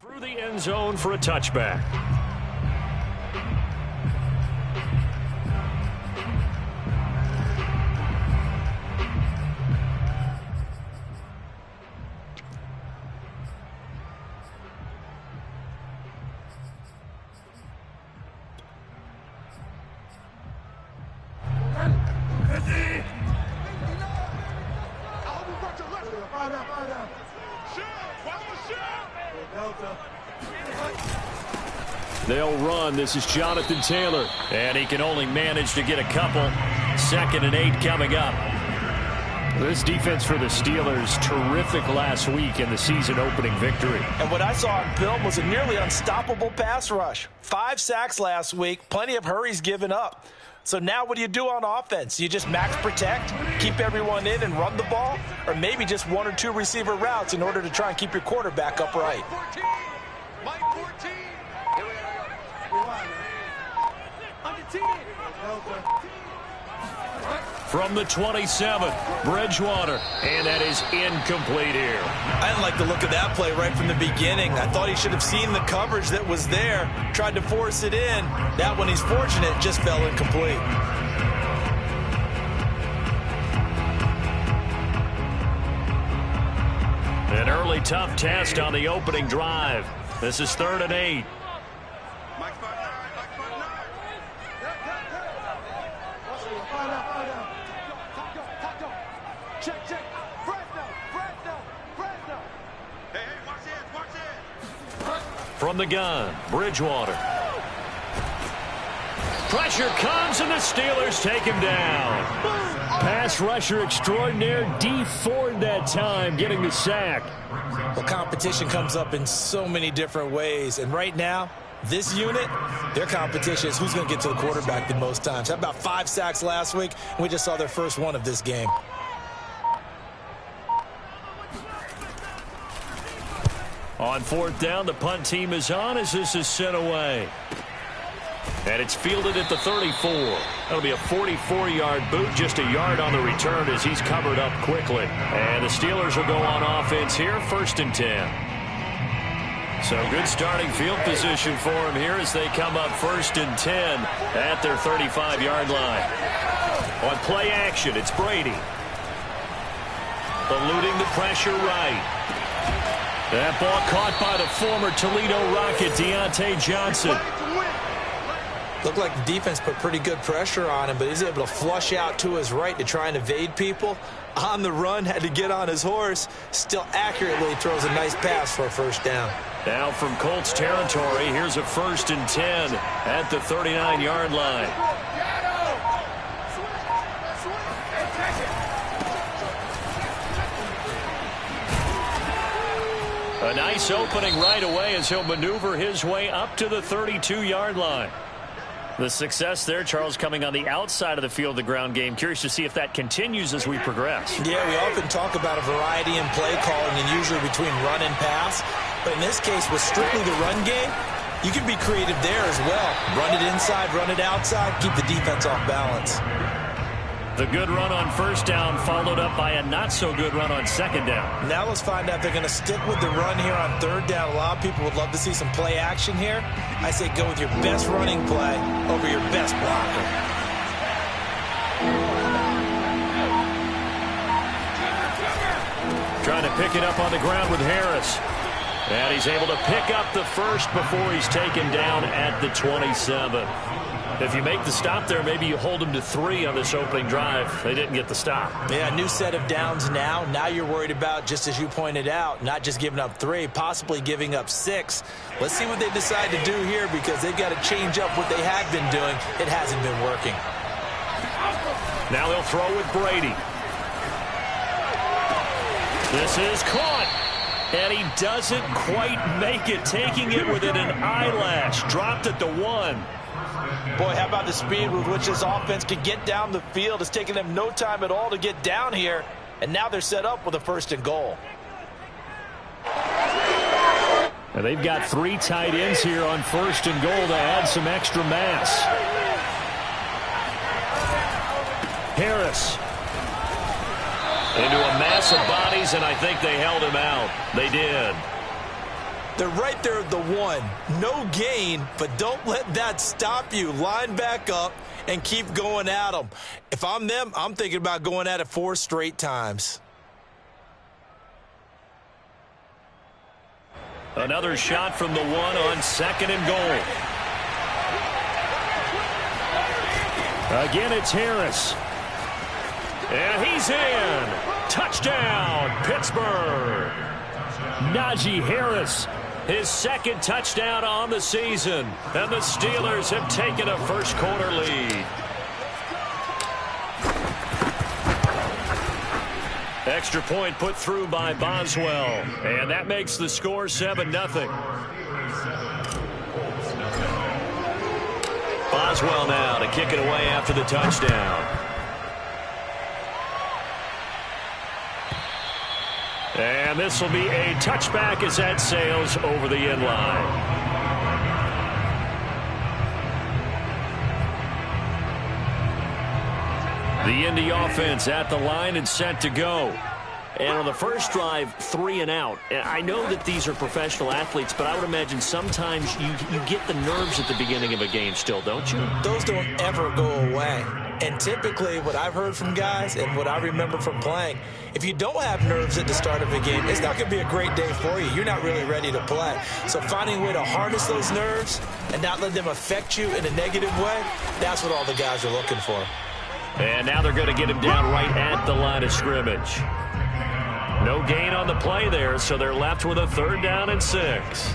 Through the end zone for a touchback. They'll run. This is Jonathan Taylor. And he can only manage to get a couple. 2nd and 8 coming up. This defense for the Steelers, terrific last week in the season opening victory. And what I saw on film was a nearly unstoppable pass rush. 5 sacks last week, plenty of hurries given up. So now what do you do on offense? You just max protect, keep everyone in and run the ball, or maybe just 1 or 2 receiver routes in order to try and keep your quarterback upright. Mike 14. From the 27, Bridgewater, and that is incomplete here. I didn't like the look of that play right from the beginning. I thought he should have seen the coverage that was there, tried to force it in. That one, he's fortunate, just fell incomplete. An early tough test on the opening drive. This is 3rd and 8. From the gun, Bridgewater. Pressure comes, and the Steelers take him down. Pass rusher extraordinaire, D Ford that time, getting the sack. Well, competition comes up in so many different ways, and right now, this unit, their competition is who's going to get to the quarterback the most times. Had about 5 sacks last week, and we just saw their first one of this game. On 4th down, the punt team is on as this is sent away. And it's fielded at the 34. That'll be a 44-yard boot, just a yard on the return as he's covered up quickly. And the Steelers will go on offense here, 1st and 10. So good starting field position for him here as they come up 1st and 10 at their 35-yard line. On play action, it's Brady. Eluding the pressure right. That ball caught by the former Toledo Rocket, Deontay Johnson. Looked like the defense put pretty good pressure on him, but he's able to flush out to his right to try and evade people. On the run, had to get on his horse. Still accurately throws a nice pass for a 1st down. Now from Colts territory, here's a 1st and 10 at the 39-yard line. A nice opening right away as he'll maneuver his way up to the 32-yard line. The success there, Charles, coming on the outside of the field, the ground game. Curious to see if that continues as we progress. Yeah, we often talk about a variety in play calling and usually between run and pass. But in this case, with strictly the run game, you can be creative there as well. Run it inside, run it outside, keep the defense off balance. The good run on 1st down followed up by a not-so-good run on 2nd down. Now let's find out if they're going to stick with the run here on 3rd down. A lot of people would love to see some play action here. I say go with your best running play over your best blocker. Trying to pick it up on the ground with Harris. And he's able to pick up the 1st before he's taken down at the 27. If you make the stop there, maybe you hold them to 3 on this opening drive. They didn't get the stop. Yeah, new set of downs now. Now you're worried about, just as you pointed out, not just giving up 3, possibly giving up 6. Let's see what they decide to do here because they've got to change up what they have been doing. It hasn't been working. Now they'll throw with Brady. This is caught. And he doesn't quite make it, taking it within an eyelash. Dropped at the 1. Boy, how about the speed with which this offense could get down the field? It's taken them no time at all to get down here, and now they're set up with a 1st and goal. And they've got 3 tight ends here on 1st and goal to add some extra mass. Harris. Into a mass of bodies, and I think they held him out. They did. They're right there at the 1. No gain, but don't let that stop you. Line back up and keep going at them. If I'm them, I'm thinking about going at it 4 straight times. Another shot from the 1 on 2nd and goal. Again, it's Harris. And he's in. Touchdown, Pittsburgh. Najee Harris, his 2nd touchdown on the season. And the Steelers have taken a first-quarter lead. Extra point put through by Boswell. And that makes the score 7-0. Boswell now to kick it away after the touchdown. And this will be a touchback as that sails over the end line. The Indy offense at the line and set to go. And on the first drive, 3 and out. I know that these are professional athletes, but I would imagine sometimes you get the nerves at the beginning of a game still, don't you? Those don't ever go away. And typically what I've heard from guys and what I remember from playing, if you don't have nerves at the start of a game, it's not going to be a great day for you. You're not really ready to play. So finding a way to harness those nerves and not let them affect you in a negative way, that's what all the guys are looking for. And now they're going to get him down right at the line of scrimmage. No gain on the play there, so they're left with a 3rd down and 6.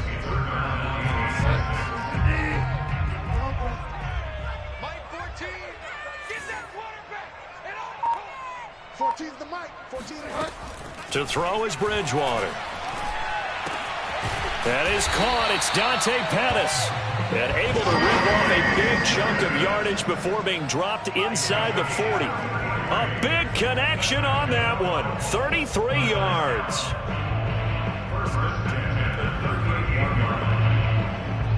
Mike 14. Get that quarterback. And 14's the Mike. 14 is hurt. To throw is Bridgewater. That is caught. It's Dante Pettis. And able to rip off a big chunk of yardage before being dropped inside the 40. A big connection on that one. 33 yards.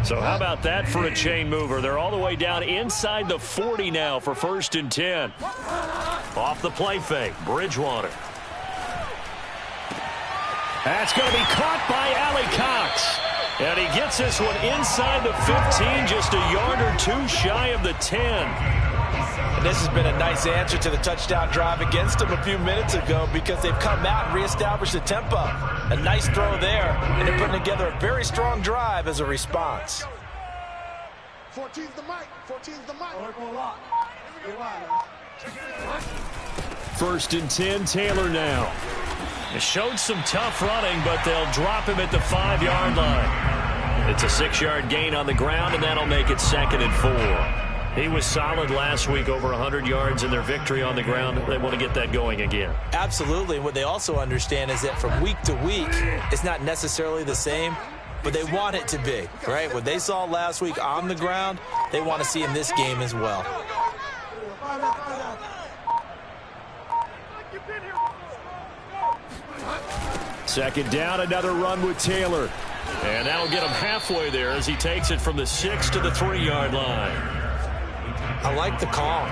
So how about that for a chain mover? They're all the way down inside the 40 now for 1st and 10. Off the play fake, Bridgewater. That's going to be caught by Allie Cox. And he gets this one inside the 15, just a yard or 2 shy of the 10. And this has been a nice answer to the touchdown drive against them a few minutes ago because they've come out and reestablished the tempo. A nice throw there, and they're putting together a very strong drive as a response. 14's the Mike. 14's the Mike. 1st and 10, Taylor now. It showed some tough running, but they'll drop him at the 5-yard line. It's a 6-yard gain on the ground, and that'll make it 2nd and 4. He was solid last week, over 100 yards in their victory on the ground. They want to get that going again. Absolutely. What they also understand is that from week to week, it's not necessarily the same, but they want it to be, right? What they saw last week on the ground, they want to see in this game as well. Second down, another run with Taylor. And that'll get him halfway there as he takes it from the 6 to the 3-yard line. I like the call.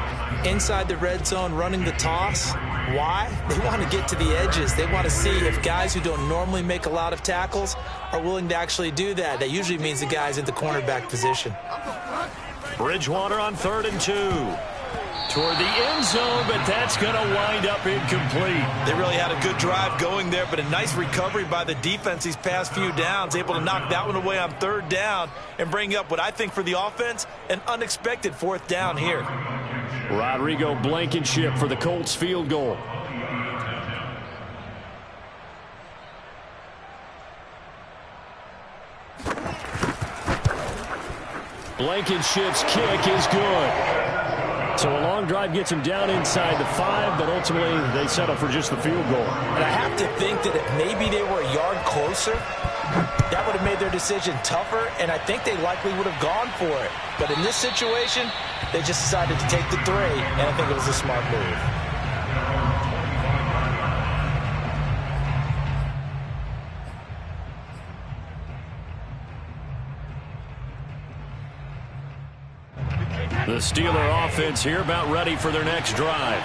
Inside the red zone, running the toss. Why? They want to get to the edges. They want to see if guys who don't normally make a lot of tackles are willing to actually do that. That usually means the guy's in the cornerback position. Bridgewater on 3rd and 2. Toward the end zone, but that's going to wind up incomplete. They really had a good drive going there, but a nice recovery by the defense these past few downs, able to knock that one away on 3rd down and bring up what I think for the offense, an unexpected 4th down here. Rodrigo Blankenship for the Colts field goal. Blankenship's kick is good. So a long drive gets him down inside the 5, but ultimately they settle for just the field goal. And I have to think that if maybe they were a yard closer, that would have made their decision tougher, and I think they likely would have gone for it. But in this situation, they just decided to take the 3, and I think it was a smart move. The Steeler offense here about ready for their next drive.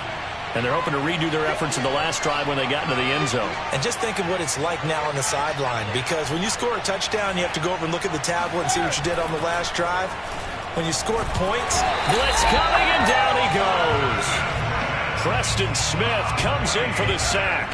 And they're hoping to redo their efforts in the last drive when they got into the end zone. And just think of what it's like now on the sideline, because when you score a touchdown, you have to go over and look at the tablet and see what you did on the last drive. When you score points, blitz coming, and down he goes. Preston Smith comes in for the sack.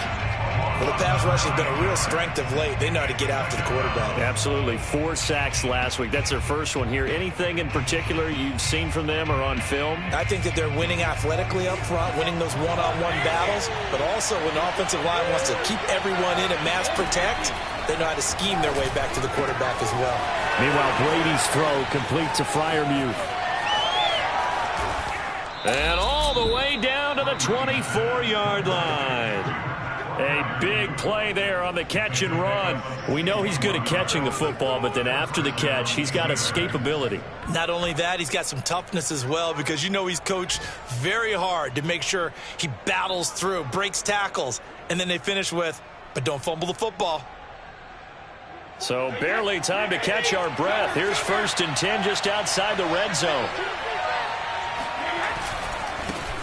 Well, the pass rush has been a real strength of late. They know how to get after the quarterback. Absolutely. 4 sacks last week. That's their first one here. Anything in particular you've seen from them or on film? I think that they're winning athletically up front, winning those one-on-one battles, but also when the offensive line wants to keep everyone in and mass protect, they know how to scheme their way back to the quarterback as well. Meanwhile, Brady's throw complete to Freiermuth. And all the way down to the 24-yard line. A big play there on the catch and run. We know he's good at catching the football, but then after the catch, he's got escapability. Not only that, he's got some toughness as well, because you know he's coached very hard to make sure he battles through, breaks tackles, and then they finish with, but don't fumble the football. So barely time to catch our breath. Here's 1st and 10 just outside the red zone.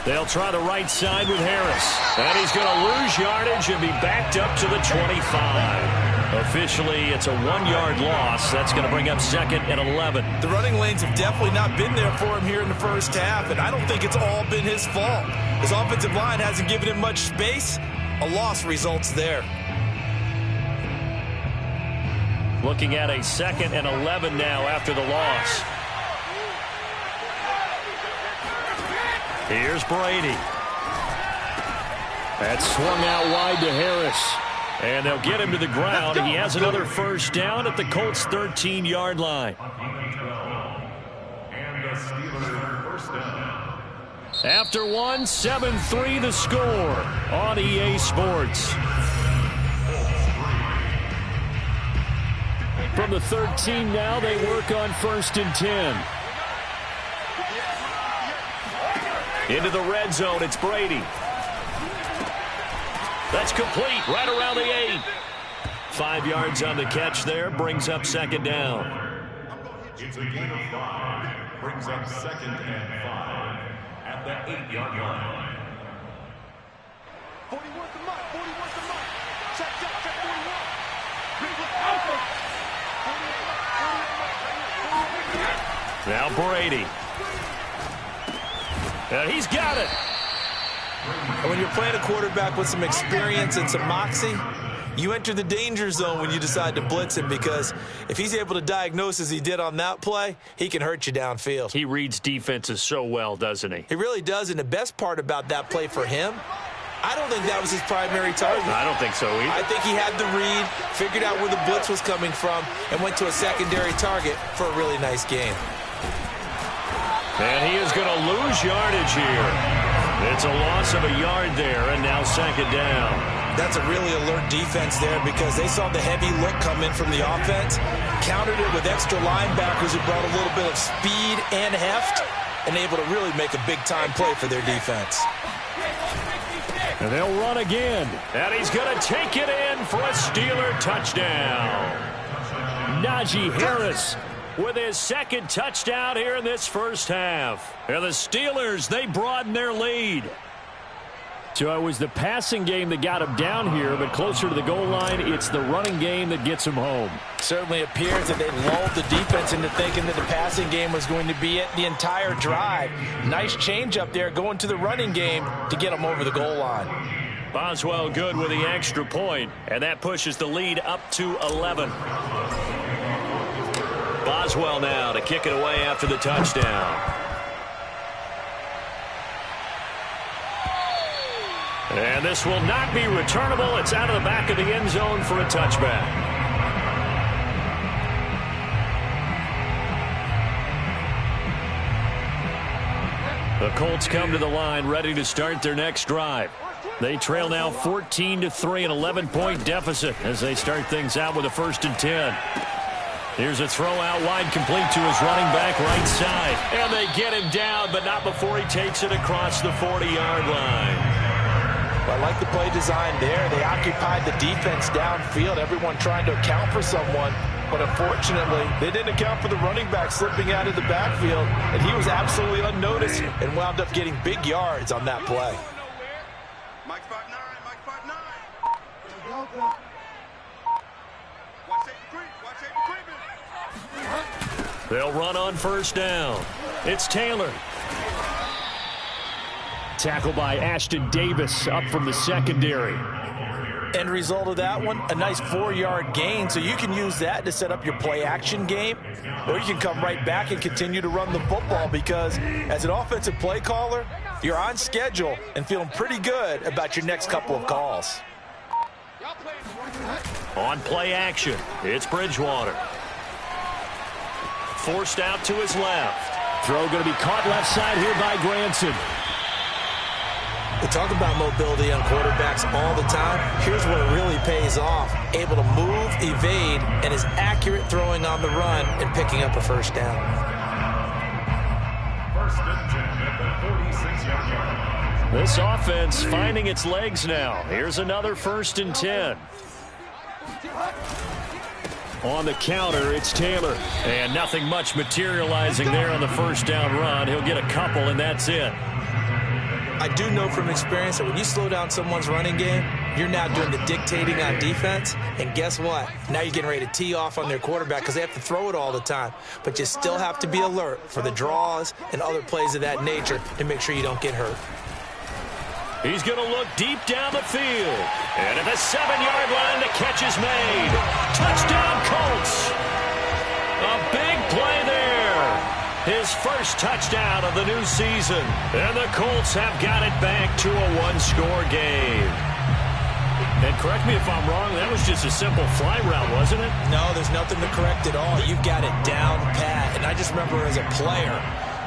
They'll try the right side with Harris. And he's going to lose yardage and be backed up to the 25. Officially, it's a 1-yard loss. That's going to bring up 2nd and 11. The running lanes have definitely not been there for him here in the first half, and I don't think it's all been his fault. His offensive line hasn't given him much space. A loss results there. Looking at a 2nd and 11 now after the loss. Here's Brady. That's swung out wide to Harris. And they'll get him to the ground. He has another first down at the Colts' 13-yard line. After one, 7-3 the score on EA Sports. From the 13 now, they work on 1st and 10. Into the red zone, it's Brady. That's complete, right around the 8. 5 yards on the catch there, brings up 2nd down. It's a gain of 5, brings up 2nd and 5 at the 8-yard line. 41 to Mike, 41 to Mike. Check, 41. Now Brady. And he's got it. When you're playing a quarterback with some experience and some moxie, you enter the danger zone when you decide to blitz him, because if he's able to diagnose as he did on that play, he can hurt you downfield. He reads defenses so well, doesn't he? He really does, and the best part about that play for him, I don't think that was his primary target. I don't think so either. I think he had the read, figured out where the blitz was coming from, and went to a secondary target for a really nice game. And he is going to lose yardage here. It's a loss of a yard there, and now 2nd down. That's a really alert defense there, because they saw the heavy look come in from the offense, countered it with extra linebackers who brought a little bit of speed and heft, and able to really make a big-time play for their defense. And they'll run again. And he's going to take it in for a Steeler touchdown. Najee Harris with his 2nd touchdown here in this first half. And the Steelers, they broaden their lead. So it was the passing game that got him down here, but closer to the goal line, it's the running game that gets him home. Certainly appears that they lulled the defense into thinking that the passing game was going to be it the entire drive. Nice change up there going to the running game to get them over the goal line. Boswell good with the extra point, and that pushes the lead up to 11. Boswell now to kick it away after the touchdown. And this will not be returnable. It's out of the back of the end zone for a touchback. The Colts come to the line ready to start their next drive. They trail now 14-3, an 11-point deficit as they start things out with a 1st and 10. Here's a throw out wide, complete to his running back right side. And they get him down, but not before he takes it across the 40-yard line. Well, I like the play design there. They occupied the defense downfield, everyone trying to account for someone. But unfortunately, they didn't account for the running back slipping out of the backfield, and he was absolutely unnoticed and wound up getting big yards on that play. They'll run on first down. It's Taylor. Tackle by Ashton Davis up from the secondary. End result of that one, a nice 4-yard gain, so you can use that to set up your play-action game, or you can come right back and continue to run the football because as an offensive play caller, you're on schedule and feeling pretty good about your next couple of calls. On play action, it's Bridgewater. Forced out to his left. Throw going to be caught left side here by Granson. We talk about mobility on quarterbacks all the time. Here's where it really pays off. Able to move, evade, and is accurate throwing on the run and picking up a first down. First and 10 at the 46-yard line. This offense finding its legs now. Here's another first and 10. On the counter, it's Taylor. And nothing much materializing there on the first down run. He'll get a couple, and that's it. I do know from experience that when you slow down someone's running game, you're now doing the dictating on defense. And guess what? Now you're getting ready to tee off on their quarterback because they have to throw it all the time. But you still have to be alert for the draws and other plays of that nature to make sure you don't get hurt. He's going to look deep down the field. And at the 7-yard line, the catch is made. Touchdown, Colts. A big play there. His first touchdown of the new season. And the Colts have got it back to a one-score game. And correct me if I'm wrong, that was just a simple fly route, wasn't it? No, there's nothing to correct at all. You've got it down pat. And I just remember as a player,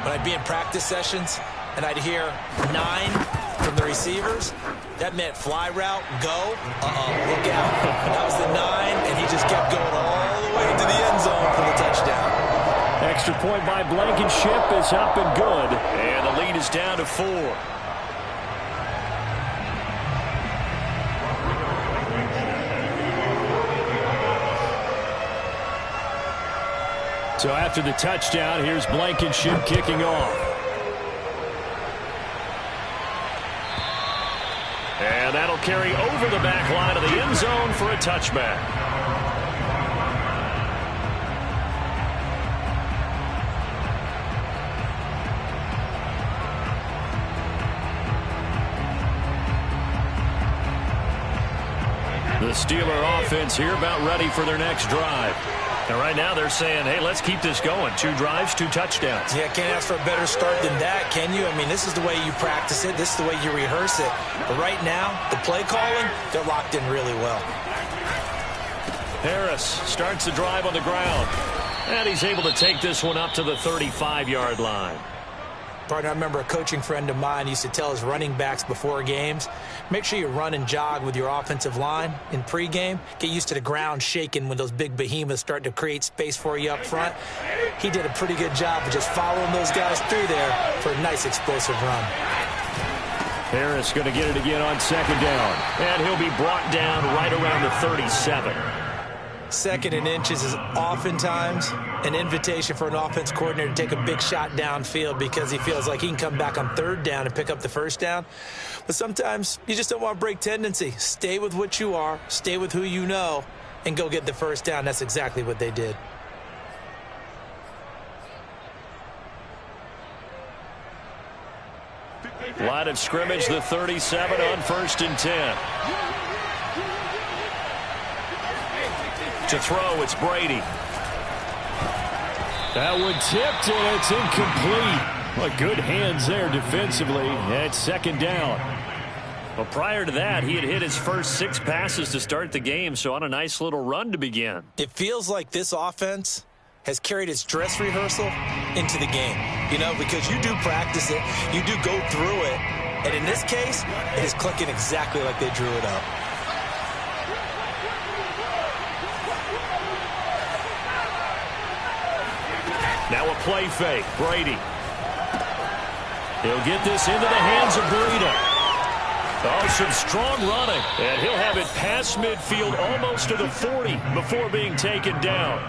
when I'd be in practice sessions, and I'd hear 9 from the receivers, that meant fly route, go, look out. That was the 9, and he just kept going all the way to the end zone for the touchdown. Extra point by Blankenship is up and good. And the lead is down to 4. So after the touchdown, here's Blankenship kicking off. And that'll carry over the back line of the end zone for a touchback. The Steeler offense here about ready for their next drive. And right now they're saying, hey, let's keep this going. 2 drives, 2 touchdowns. Yeah, can't ask for a better start than that, can you? I mean, this is the way you practice it. This is the way you rehearse it. But right now, the play calling, they're locked in really well. Harris starts the drive on the ground. And he's able to take this one up to the 35-yard line. Partner, I remember a coaching friend of mine used to tell his running backs before games, make sure you run and jog with your offensive line in pregame. Get used to the ground shaking when those big behemoths start to create space for you up front. He did a pretty good job of just following those guys through there for a nice explosive run. Harris going to get it again on second down. And he'll be brought down right around the 37. Second and inches is oftentimes an invitation for an offense coordinator to take a big shot downfield because he feels like he can come back on third down and pick up the first down. But sometimes you just don't want to break tendency. Stay with what you are, stay with who you know, and go get the first down. That's exactly what they did. Line of scrimmage, the 37 on first and 10. To throw, it's Brady. That one tipped, and it's incomplete. Well, good hands there defensively. It's second down. Well, prior to that, he had hit his first 6 passes to start the game, so on a nice little run to begin. It feels like this offense has carried its dress rehearsal into the game, you know, because you do practice it, you do go through it, and in this case, it is clicking exactly like they drew it up. Now a play fake. Brady. He'll get this into the hands of Breida. Oh, some strong running. And he'll have it past midfield almost to the 40 before being taken down.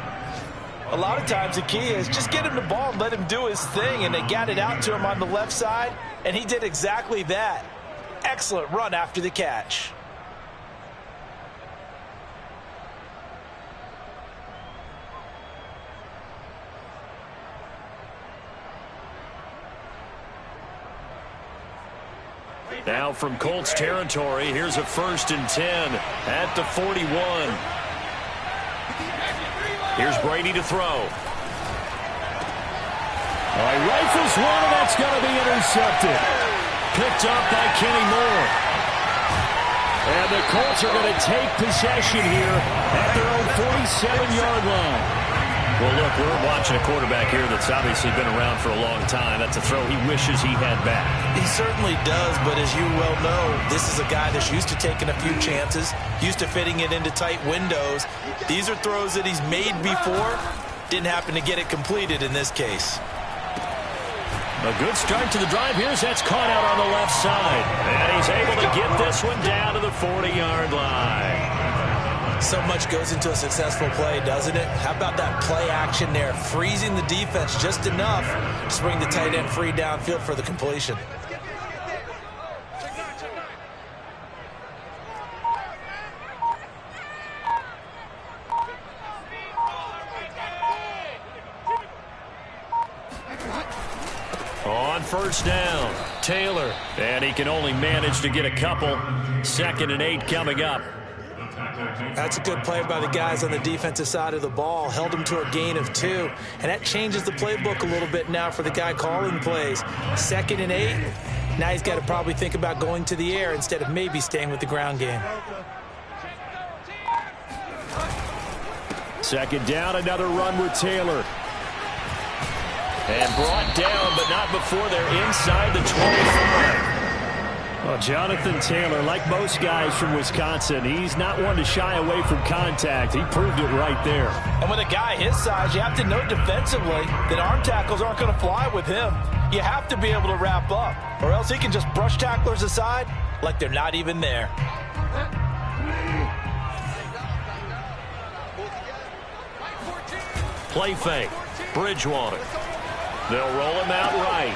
A lot of times the key is just get him the ball and let him do his thing, and they got it out to him on the left side, and he did exactly that. Excellent run after the catch. Now from Colts territory, here's a 1st and 10 at the 41. Here's Brady to throw. He rifles one, and that's going to be intercepted. Picked up by Kenny Moore. And the Colts are going to take possession here at their own 47-yard line. Well, look, we're watching a quarterback here that's obviously been around for a long time. That's a throw he wishes he had back. He certainly does, but as you well know, this is a guy that's used to taking a few chances, used to fitting it into tight windows. These are throws that he's made before. Didn't happen to get it completed in this case. A good start to the drive. That's caught out on the left side. And he's able to get this one down to the 40-yard line. So much goes into a successful play, doesn't it? How about that play action there? Freezing the defense just enough to bring the tight end free downfield for the completion. On 1st down, Taylor. And he can only manage to get a couple. 2nd and 8 coming up. That's a good play by the guys on the defensive side of the ball. Held him to a gain of 2. And that changes the playbook a little bit now for the guy calling plays. 2nd and 8. Now he's got to probably think about going to the air instead of maybe staying with the ground game. 2nd down, another run with Taylor. And brought down, but not before they're inside the 25. Well, Jonathan Taylor, like most guys from Wisconsin, he's not one to shy away from contact. He proved it right there. And with a guy his size, you have to know defensively that arm tackles aren't going to fly with him. You have to be able to wrap up, or else he can just brush tacklers aside like they're not even there. Play fake. Bridgewater. They'll roll him out right.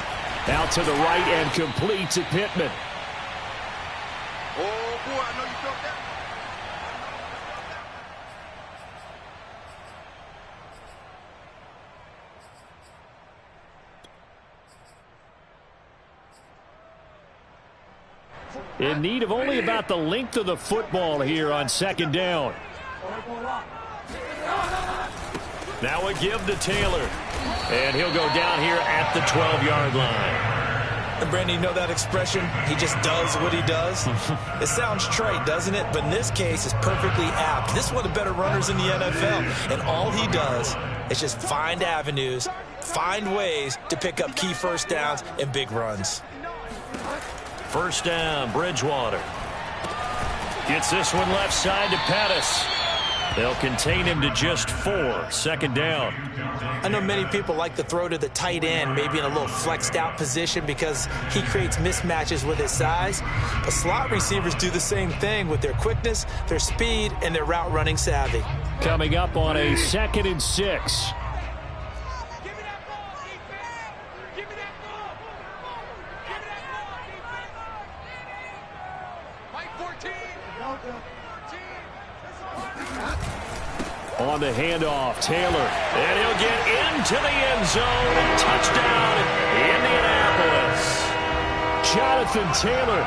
Out to the right and complete to Pittman. Oh, boy, I know you felt that. In need of only about the length of the football here on 2nd down. Now a give to Taylor. And he'll go down here at the 12-yard line. And Brandon, you know that expression? He just does what he does. It sounds trite, doesn't it? But in this case, it's perfectly apt. This is one of the better runners in the NFL. And all he does is just find avenues, find ways to pick up key 1st downs and big runs. 1st down, Bridgewater. Gets this one left side to Pettis. They'll contain him to just 4. 2nd down. I know many people like to throw to the tight end, maybe in a little flexed out position because he creates mismatches with his size. But slot receivers do the same thing with their quickness, their speed, and their route running savvy. Coming up on a 2nd and 6. On the handoff, Taylor. And he'll get into the end zone. Touchdown, Indianapolis. Jonathan Taylor,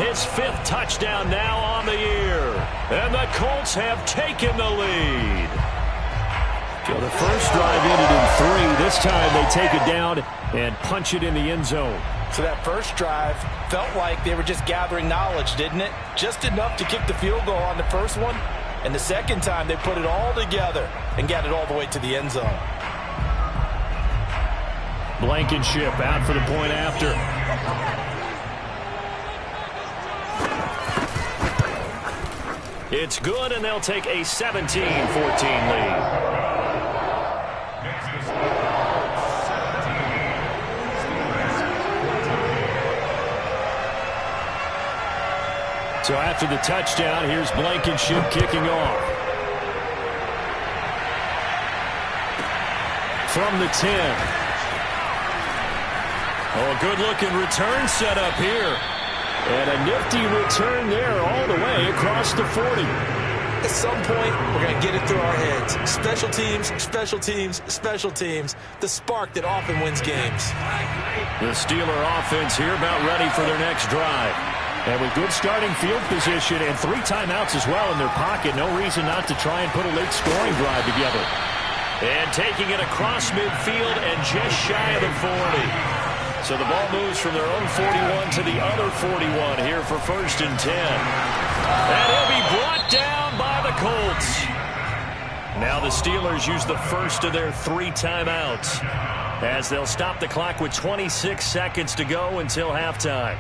his 5th touchdown now on the year. And the Colts have taken the lead. So the first drive ended in 3. This time they take it down and punch it in the end zone. So that first drive felt like they were just gathering knowledge, didn't it? Just enough to kick the field goal on the first one. And the second time, they put it all together and got it all the way to the end zone. Blankenship out for the point after. It's good, and they'll take a 17-14 lead. So after the touchdown, here's Blankenship kicking off. From the 10. Oh, a good-looking return set up here. And a nifty return there all the way across the 40. At some point, we're going to get it through our heads. Special teams, special teams, special teams. The spark that often wins games. The Steeler offense here about ready for their next drive. And with good starting field position and 3 timeouts as well in their pocket, no reason not to try and put a late scoring drive together. And taking it across midfield and just shy of the 40. So the ball moves from their own 41 to the other 41 here for 1st and 10. And he'll be brought down by the Colts. Now the Steelers use the first of their 3 timeouts as they'll stop the clock with 26 seconds to go until halftime.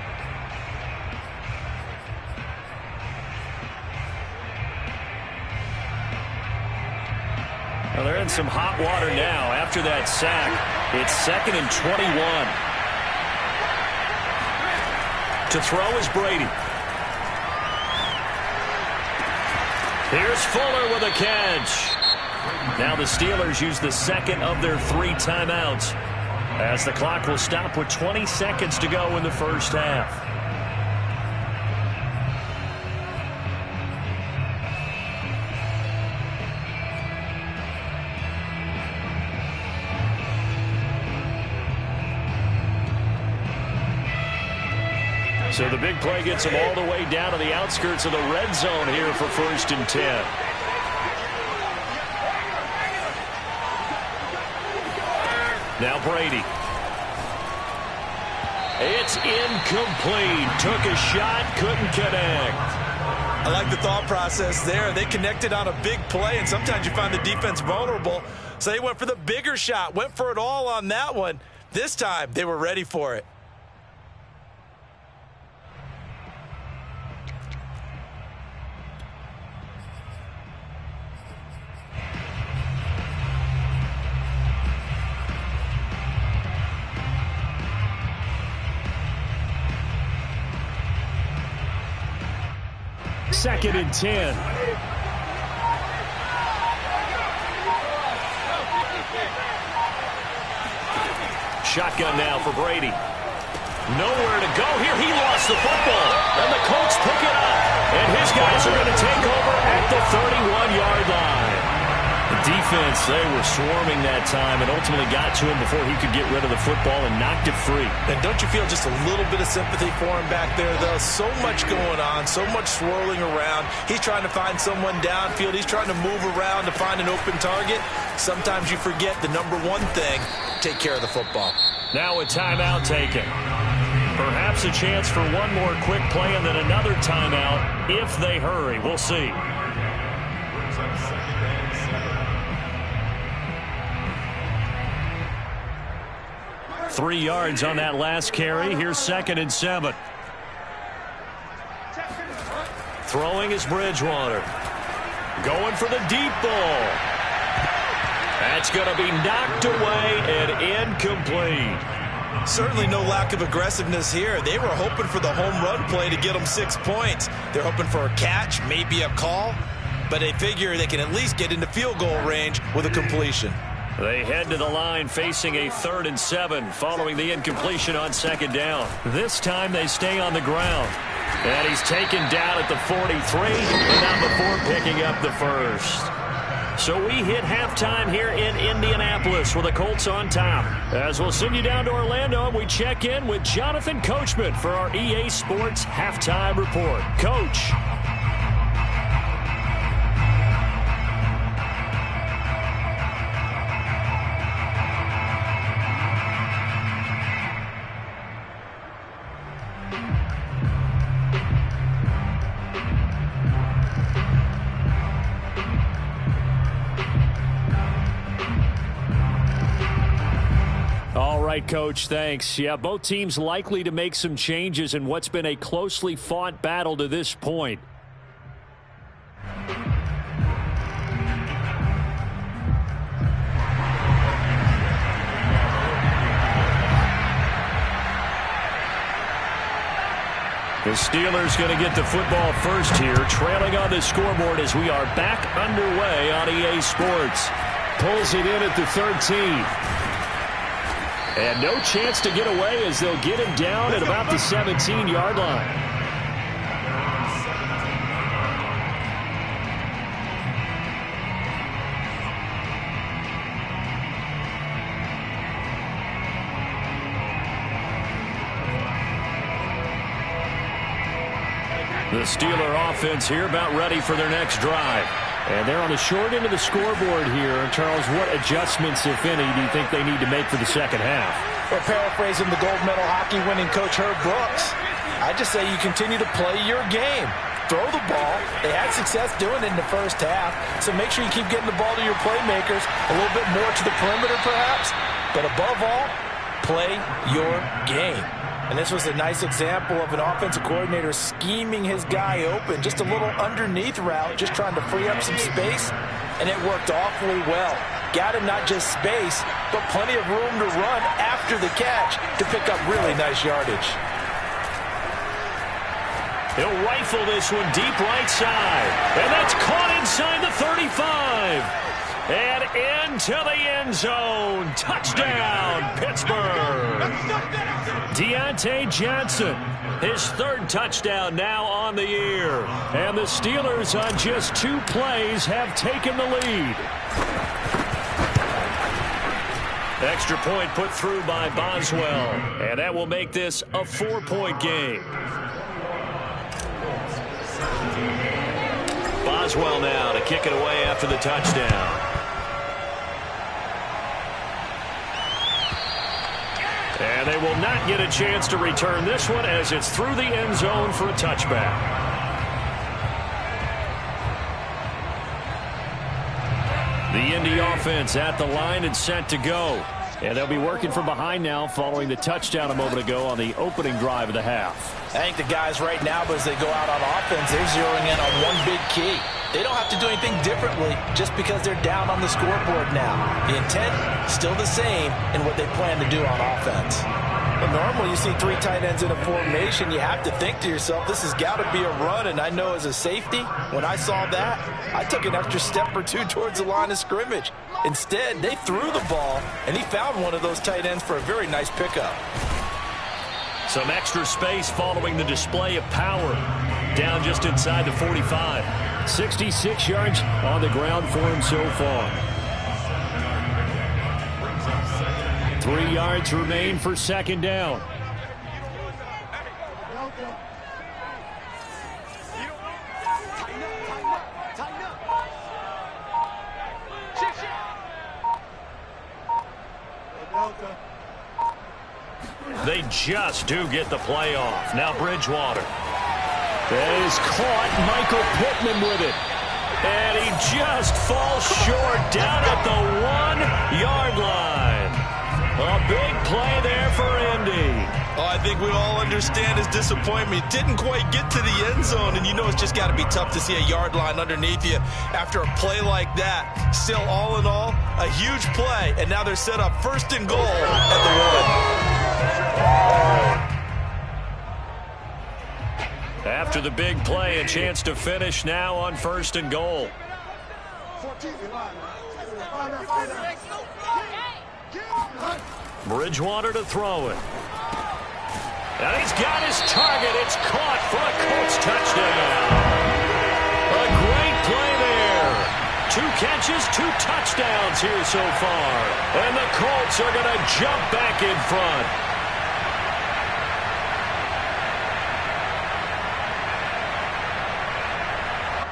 Well, they're in some hot water now after that sack. It's 2nd and 21. To throw is Brady. Here's Fuller with a catch. Now the Steelers use the 2nd of their 3 timeouts as the clock will stop with 20 seconds to go in the first half. So the big play gets them all the way down to the outskirts of the red zone here for 1st and 10. Now Brady. It's incomplete. Took a shot, couldn't connect. I like the thought process there. They connected on a big play, and sometimes you find the defense vulnerable. So they went for the bigger shot, went for it all on that one. This time, they were ready for it. Second and 10. Shotgun now for Brady. Nowhere to go here. He lost the football. And the Colts pick it up. And his guys are going to take over at the 31-yard line. The defense, they were swarming that time and ultimately got to him before he could get rid of the football and knocked it free. And don't you feel just a little bit of sympathy for him back there, though? So much going on, so much swirling around. He's trying to find someone downfield. He's trying to move around to find an open target. Sometimes you forget the number one thing, take care of the football. Now a timeout taken. Perhaps a chance for one more quick play and then another timeout if they hurry. We'll see. 3 yards on that last carry. Here's 2nd and 7. Throwing is Bridgewater. Going for the deep ball. That's going to be knocked away and incomplete. Certainly no lack of aggressiveness here. They were hoping for the home run play to get them 6 points. They're hoping for a catch, maybe a call, but they figure they can at least get into field goal range with a completion. They head to the line facing a 3rd and 7 following the incompletion on 2nd down. This time they stay on the ground. And he's taken down at the 43, but not before picking up the first. So we hit halftime here in Indianapolis with the Colts on top. As we'll send you down to Orlando, we check in with Jonathan Coachman for our EA Sports Halftime Report. Coach. Coach, thanks. Yeah, both teams likely to make some changes in what's been a closely fought battle to this point. The Steelers going to get the football first here, trailing on the scoreboard as we are back underway on EA Sports. Pulls it in at the 13. And no chance to get away as they'll get him down at about the 17-yard line. The Steeler offense here about ready for their next drive. And they're on the short end of the scoreboard here. Charles, what adjustments, if any, do you think they need to make for the second half? Well, paraphrasing the gold medal hockey winning coach Herb Brooks, I just say you continue to play your game. Throw the ball. They had success doing it in the first half, so make sure you keep getting the ball to your playmakers, a little bit more to the perimeter perhaps, but above all, play your game. And this was a nice example of an offensive coordinator scheming his guy open, just a little underneath route, just trying to free up some space, and it worked awfully well. Got him not just space, but plenty of room to run after the catch to pick up really nice yardage. He'll rifle this one deep right side, and that's caught inside the 35. And into the end zone. Touchdown, Pittsburgh. Deontay Johnson, his third touchdown now on the year. And the Steelers on just 2 plays have taken the lead. Extra point put through by Boswell. And that will make this a 4-point game. Boswell now to kick it away after the touchdown. And they will not get a chance to return this one as it's through the end zone for a touchback. The Indy offense at the line and set to go. And they'll be working from behind now following the touchdown a moment ago on the opening drive of the half. I think the guys right now, as they go out on offense, they're zeroing in on one big key. They don't have to do anything differently just because they're down on the scoreboard now. The intent, still the same in what they plan to do on offense. But normally you see 3 tight ends in a formation, you have to think to yourself, this has got to be a run. And I know as a safety, when I saw that, I took an extra step or 2 towards the line of scrimmage. Instead, they threw the ball, and he found one of those tight ends for a very nice pickup. Some extra space following the display of power. Down just inside the 45. 66 yards on the ground for him so far. 3 yards remain for second down. They just do get the play off. Now Bridgewater. That is caught. Michael Pittman with it. And he just falls short down at the 1-yard line. A big play there for Indy. Oh, I think we all understand his disappointment. Didn't quite get to the end zone, and you know it's just got to be tough to see a yard line underneath you after a play like that. Still, all in all, a huge play, and now they're set up 1st and goal at the 1. After the big play, a chance to finish now on 1st and goal. Bridgewater to throw it. And he's got his target. It's caught for a Colts touchdown. A great play there. 2 catches, 2 touchdowns here so far. And the Colts are going to jump back in front.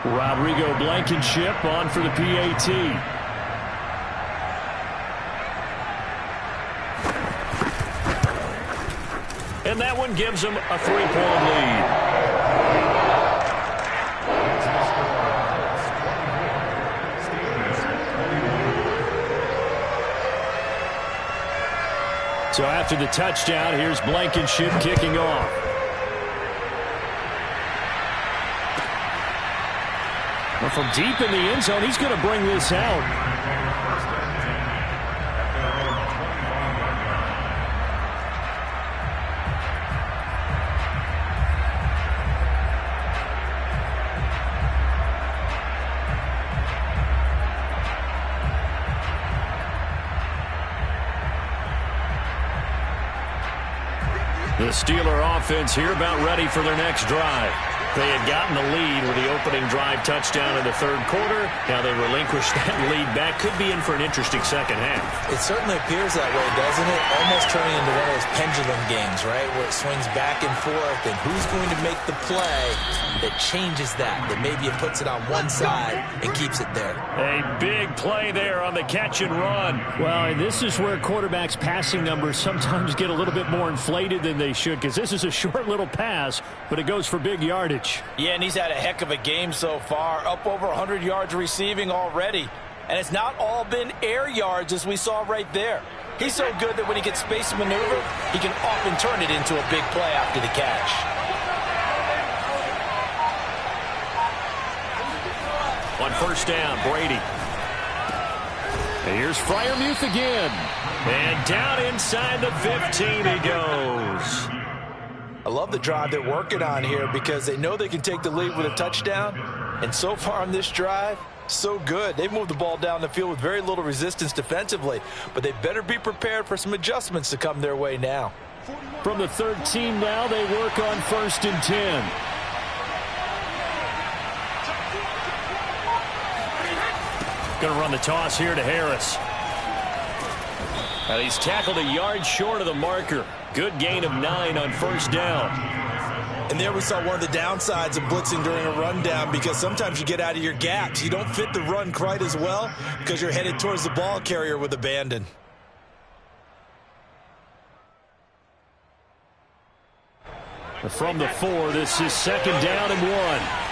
Rodrigo Blankenship on for the PAT. And that one gives them a 3-point lead. So after the touchdown, here's Blankenship kicking off. Well, from deep in the end zone, he's going to bring this out. The Steeler offense here about ready for their next drive. They had gotten the lead with the opening drive touchdown in the third quarter. Now they relinquish that lead back. Could be in for an interesting second half. It certainly appears that way, doesn't it? Almost turning into one of those pendulum games, right, where it swings back and forth, and who's going to make the play that changes that maybe it puts it on one side and keeps it there. A big play there on the catch and run. Well, and this is where quarterbacks' passing numbers sometimes get a little bit more inflated than they should, because this is a short little pass, but it goes for big yardage. Yeah, and he's had a heck of a game so far, up over 100 yards receiving already. And it's not all been air yards, as we saw right there. He's so good that when he gets space to maneuver, he can often turn it into a big play after the catch. On first down, Brady. Here's Freiermuth again. And down inside the 15 he goes. I love the drive they're working on here because they know they can take the lead with a touchdown. And so far on this drive, so good. They've moved the ball down the field with very little resistance defensively. But they better be prepared for some adjustments to come their way now. From the 13 now, they work on 1st and 10. Going to run the toss here to Harris. Now he's tackled a yard short of the marker. Good gain of 9 on first down. And there we saw one of the downsides of blitzing during a rundown, because sometimes you get out of your gaps. You don't fit the run quite as well because you're headed towards the ball carrier with abandon. From the 4, this is 2nd down and 1.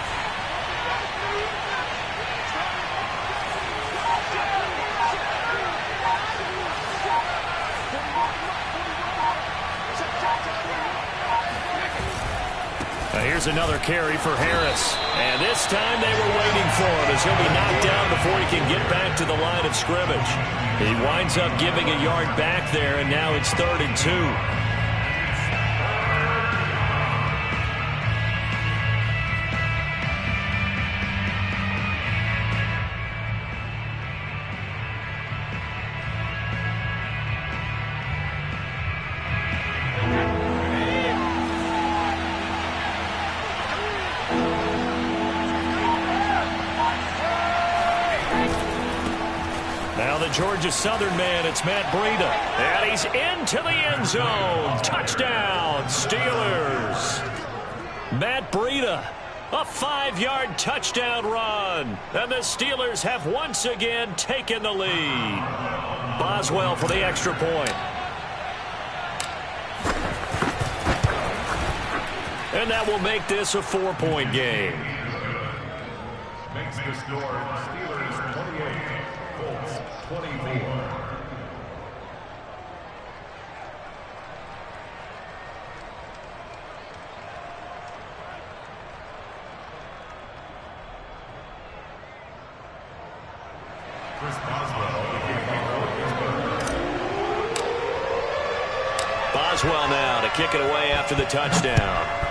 Here's another carry for Harris. And this time they were waiting for him, as he'll be knocked down before he can get back to the line of scrimmage. He winds up giving a yard back there, and now it's 3rd and 2. Georgia Southern man, it's Matt Breida. And he's into the end zone. Touchdown, Steelers. Matt Breida, a 5-yard touchdown run. And the Steelers have once again taken the lead. Boswell for the extra point. And that will make this a 4-point game. Makes the score Steelers 28, Colts 24. Boswell now to kick it away after the touchdown.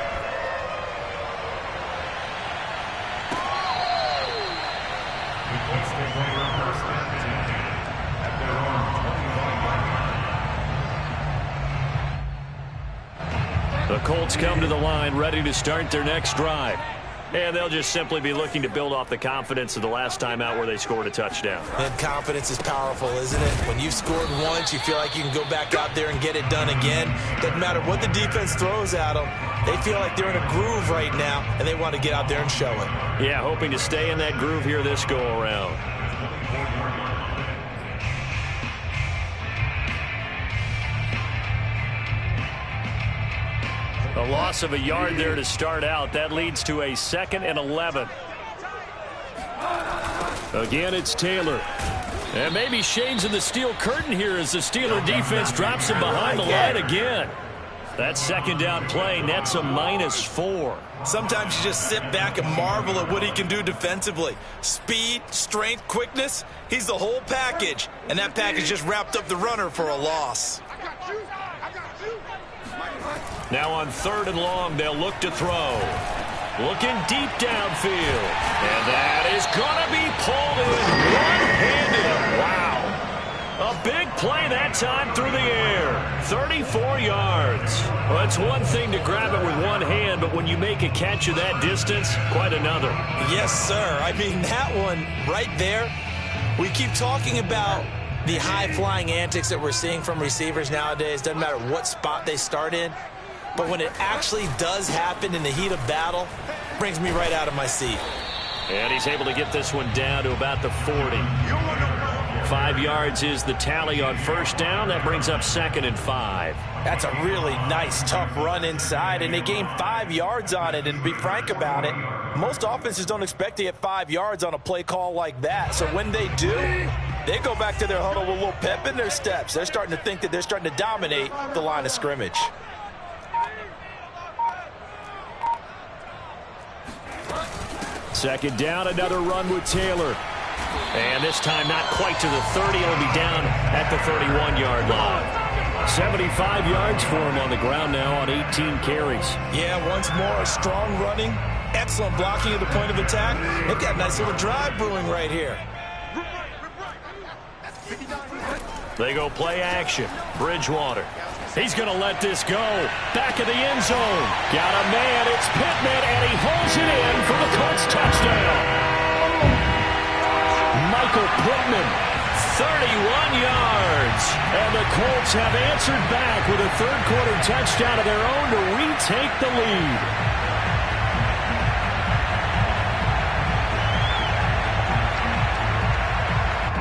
The Colts come to the line ready to start their next drive. And they'll just simply be looking to build off the confidence of the last time out where they scored a touchdown. And confidence is powerful, isn't it? When you've scored once, you feel like you can go back out there and get it done again. Doesn't matter what the defense throws at them. They feel like they're in a groove right now, and they want to get out there and show it. Yeah, hoping to stay in that groove here this go-around. A loss of a yard there to start out. That leads to a 2nd and 11. Again, it's Taylor. And maybe Shane's in the steel curtain here as the Steeler defense drops him behind the line again. That 2nd down play nets a -4. Sometimes you just sit back and marvel at what he can do defensively. Speed, strength, quickness, he's the whole package. And that package just wrapped up the runner for a loss. Now on 3rd and long, they'll look to throw. Looking deep downfield. And that is going to be pulled in one-handed. Wow. A big play that time through the air. 34 yards. Well, it's one thing to grab it with one hand, but when you make a catch of that distance, quite another. Yes, sir. I mean, that one right there, we keep talking about the high-flying antics that we're seeing from receivers nowadays. Doesn't matter what spot they start in. But when it actually does happen in the heat of battle, it brings me right out of my seat. And he's able to get this one down to about the 40. 5 yards is the tally on first down. That brings up 2nd and 5. That's a really nice, tough run inside, and they gained 5 yards on it. And to be frank about it, most offenses don't expect to get 5 yards on a play call like that. So when they do, they go back to their huddle with a little pep in their steps. They're starting to think that they're starting to dominate the line of scrimmage. Second down, another run with Taylor. And this time not quite to the 30. It'll be down at the 31-yard line. 75 yards for him on the ground now on 18 carries. Yeah, once more, strong running, excellent blocking at the point of attack. They've got a nice little drive brewing right here. They go play action. Bridgewater. He's going to let this go. Back of the end zone. Got a man. It's Pittman, and he holds it in for the Colts touchdown. Michael Pittman, 31 yards. And the Colts have answered back with a third-quarter touchdown of their own to retake the lead.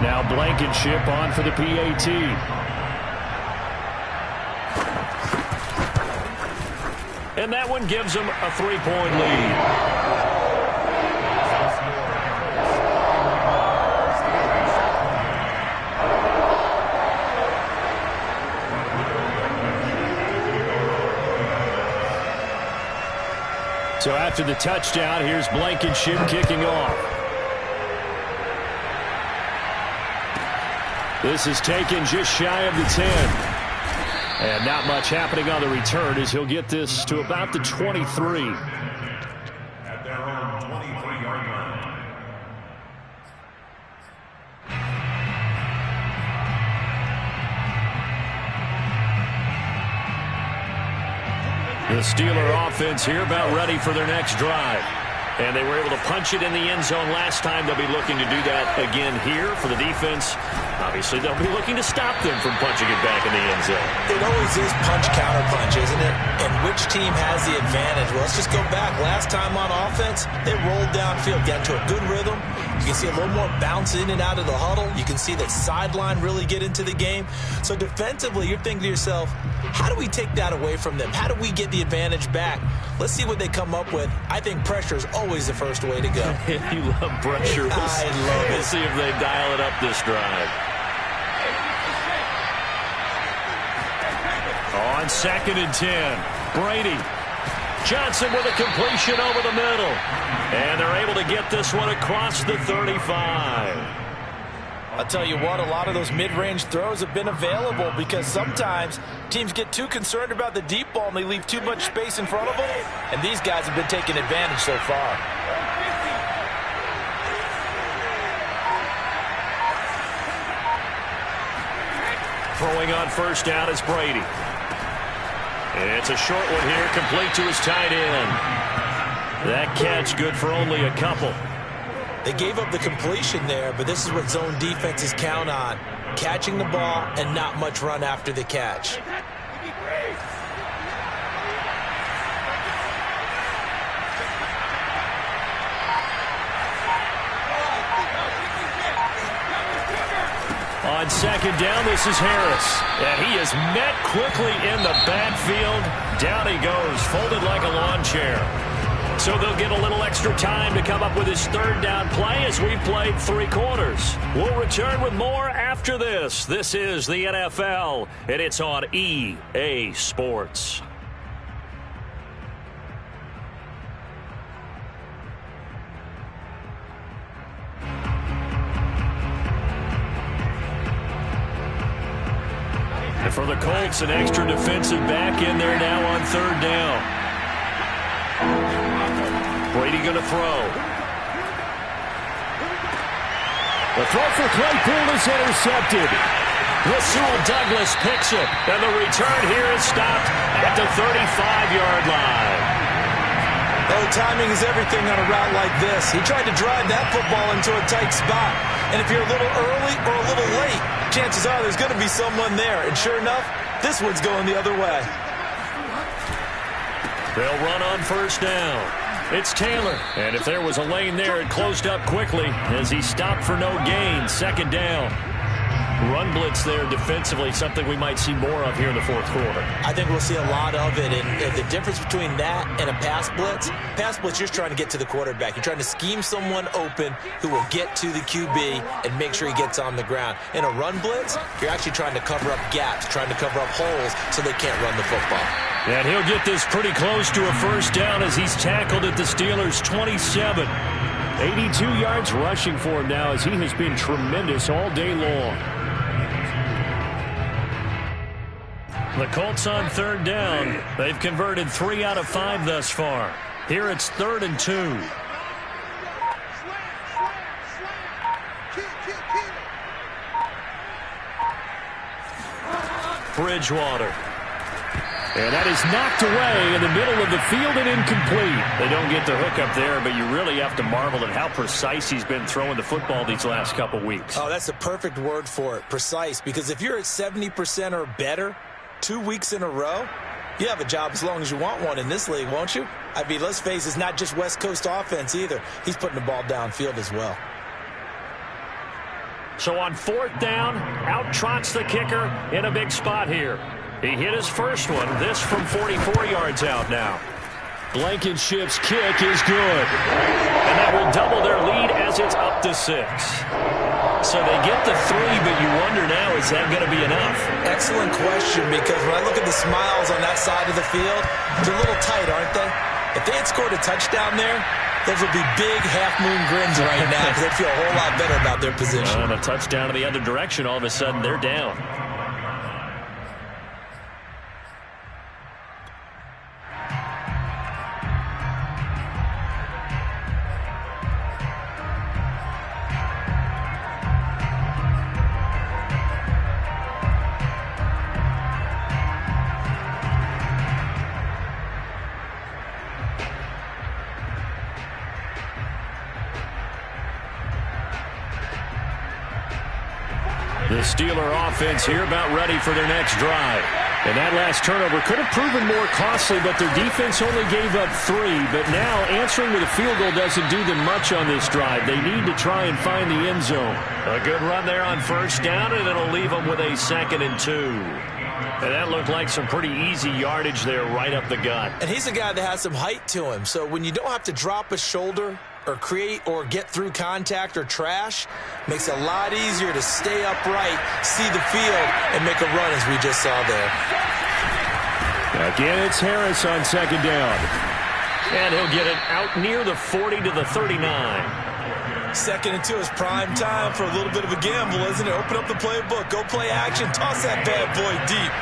Now Blankenship on for the PAT. And that one gives them a 3-point lead. So after the touchdown, here's Blankenship kicking off. This is taken just shy of the 10. And not much happening on the return as he'll get this to about the 23. At their own 23-yard line. The Steeler offense here about ready for their next drive. And they were able to punch it in the end zone last time. They'll be looking to do that again here for the defense. Obviously, they'll be looking to stop them from punching it back in the end zone. It always is punch-counter-punch, isn't it? And which team has the advantage? Well, let's just go back. Last time on offense, they rolled downfield, got into a good rhythm. You can see a little more bounce in and out of the huddle. You can see that sideline really get into the game. So defensively, you're thinking to yourself, how do we take that away from them? How do we get the advantage back? Let's see what they come up with. I think pressure is always the first way to go. You love pressure. I love it. We'll see if they dial it up this drive. On 2nd and 10, Brady. Johnson with a completion over the middle. And they're able to get this one across the 35. I'll tell you what, a lot of those mid-range throws have been available because sometimes teams get too concerned about the deep ball and they leave too much space in front of them. And these guys have been taking advantage so far. Throwing on first down is Brady. And it's a short one here, complete to his tight end. That catch good for only a couple. They gave up the completion there, but this is what zone defenses count on. Catching the ball and not much run after the catch. On 2nd down, this is Harris. And he is met quickly in the backfield. Down he goes, folded like a lawn chair. So they'll get a little extra time to come up with his third down play as we played 3 quarters. We'll return with more after this. This is the NFL, and it's on EA Sports. And for the Colts, an extra defensive back in there now on 3rd down. Brady going to throw. The throw for Claypool is intercepted. Rasul Douglas picks it, and the return here is stopped at the 35-yard line. Oh, timing is everything on a route like this. He tried to drive that football into a tight spot. And if you're a little early or a little late, chances are there's going to be someone there. And sure enough, this one's going the other way. They'll run on first down. It's Taylor. And if there was a lane there, it closed up quickly as he stopped for no gain. Second down. Run blitz there defensively, something we might see more of here in the fourth quarter. I think we'll see a lot of it. And the difference between that and a pass blitz, you're trying to get to the quarterback. You're trying to scheme someone open who will get to the QB and make sure he gets on the ground. In a run blitz, you're actually trying to cover up gaps, trying to cover up holes so they can't run the football. And he'll get this pretty close to a first down as he's tackled at the Steelers' 27. 82 yards rushing for him now as he has been tremendous all day long. The Colts on third down. They've converted 3 out of 5 thus far. Here it's 3rd and 2. Bridgewater. And that is knocked away in the middle of the field and incomplete. They don't get the hook up there, but you really have to marvel at how precise he's been throwing the football these last couple weeks. Oh, that's the perfect word for it, precise. Because if you're at 70% or better 2 weeks in a row, you have a job as long as you want one in this league, won't you? I mean, let's face it, it's not just West Coast offense either. He's putting the ball downfield as well. So on fourth down, out trots the kicker in a big spot here. He hit his first one, this from 44 yards out now. Blankenship's kick is good. And that will double their lead as it's up to 6. So they get the 3, but you wonder now, is that going to be enough? Excellent question, because when I look at the smiles on that side of the field, they're a little tight, aren't they? If they had scored a touchdown there, those would be big half-moon grins right now because they'd feel a whole lot better about their position. And a touchdown in the other direction, all of a sudden they're down. The Steeler offense here about ready for their next drive. And that last turnover could have proven more costly, but their defense only gave up 3. But now answering with a field goal doesn't do them much on this drive. They need to try and find the end zone. A good run there on first down, and it'll leave them with a 2nd and 2. And that looked like some pretty easy yardage there right up the gut. And he's a guy that has some height to him. So when you don't have to drop a shoulder or create or get through contact or trash, makes it a lot easier to stay upright, see the field, and make a run as we just saw there. Again, it's Harris on second down. And he'll get it out near the 40 to the 39. 2nd and 2 is prime time for a little bit of a gamble, isn't it? Open up the playbook, go play action, toss that bad boy deep.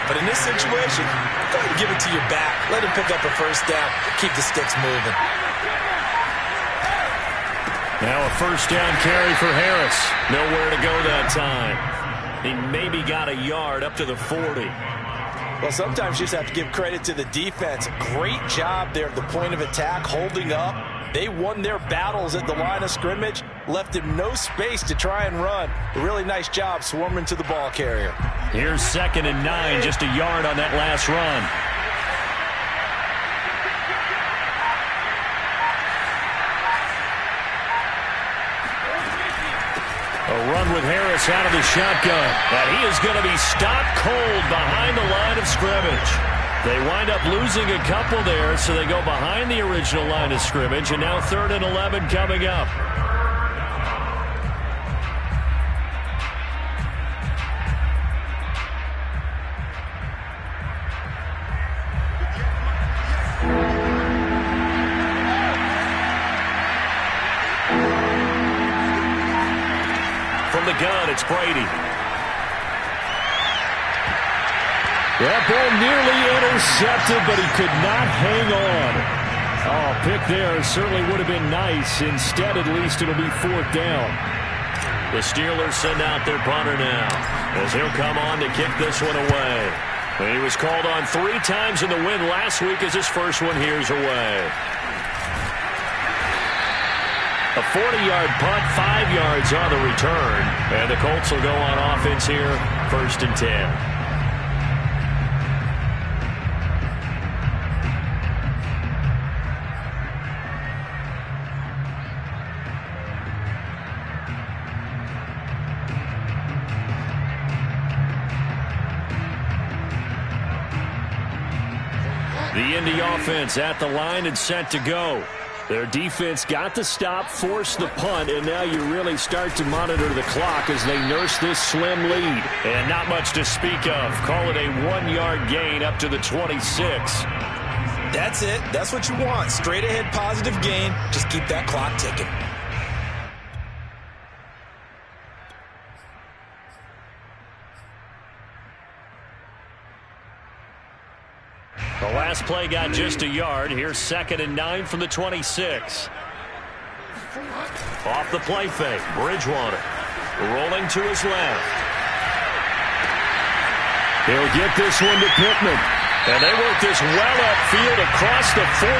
But in this situation, go ahead and give it to your back. Let him pick up a first down, keep the sticks moving. Now a first down carry for Harris. Nowhere to go that time. He maybe got a yard up to the 40. Well, sometimes you just have to give credit to the defense. Great job there at the point of attack, holding up. They won their battles at the line of scrimmage, left him no space to try and run. A really nice job swarming to the ball carrier. Here's 2nd and 9, just a yard on that last run. A run with Harris out of the shotgun. And he is going to be stopped cold behind the line of scrimmage. They wind up losing a couple there, so they go behind the original line of scrimmage, and now 3rd and 11 coming up. From the gun, it's Brady. That ball nearly intercepted, but he could not hang on. Oh, pick there certainly would have been nice. Instead, at least, it'll be 4th down. The Steelers send out their punter now, as he'll come on to kick this one away. And he was called on 3 times in the win last week as his first one here's away. A 40-yard punt, 5 yards on the return. And the Colts will go on offense here, 1st and 10. The Indy offense at the line and set to go. Their defense got the stop, forced the punt, and now you really start to monitor the clock as they nurse this slim lead. And not much to speak of. Call it a 1-yard gain up to the 26. That's it. That's what you want. Straight ahead positive gain. Just keep that clock ticking. The last play got just a yard. Here's 2nd and 9 from the 26. Off the play fake, Bridgewater rolling to his left. He'll get this one to Pittman. And they work this well upfield across the 45.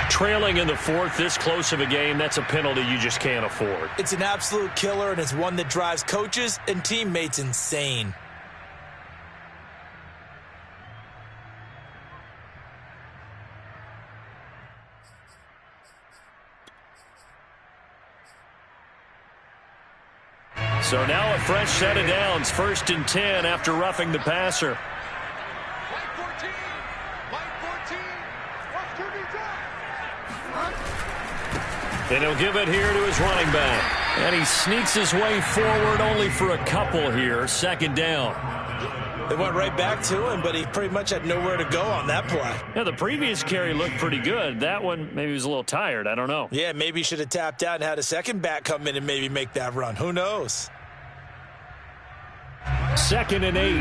Trailing in the 4th, this close of a game, that's a penalty you just can't afford. It's an absolute killer, and it's one that drives coaches and teammates insane. So now a fresh set of downs, 1st and 10 after roughing the passer. And he'll give it here to his running back. And he sneaks his way forward only for a couple here, 2nd down. They went right back to him, but he pretty much had nowhere to go on that play. Yeah, the previous carry looked pretty good. That one, maybe he was a little tired. I don't know. Yeah, maybe he should have tapped out and had a second back come in and maybe make that run. Who knows? 2nd and 8.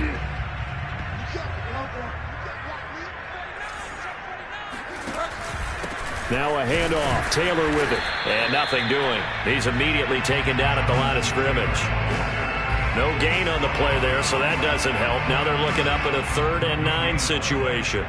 Now a handoff. Taylor with it. And nothing doing. He's immediately taken down at the line of scrimmage. No gain on the play there, so that doesn't help. Now they're looking up at a 3rd and 9 situation.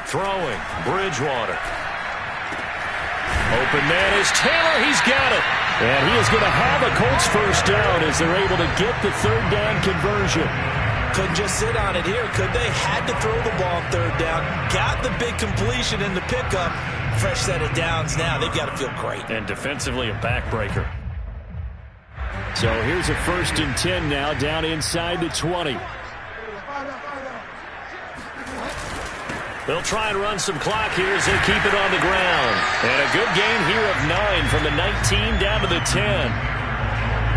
Throwing, Bridgewater. Open man is Taylor. He's got it. And he is going to have a Colts first down as they're able to get the 3rd down conversion. Couldn't just sit on it here, could they? Had to throw the ball on 3rd down. Got the big completion in the pickup. Fresh set of downs now. They've got to feel great. And defensively a backbreaker. So here's a 1st and 10 now down inside the 20. They'll try and run some clock here as they keep it on the ground. And a good gain here of 9 from the 19 down to the 10.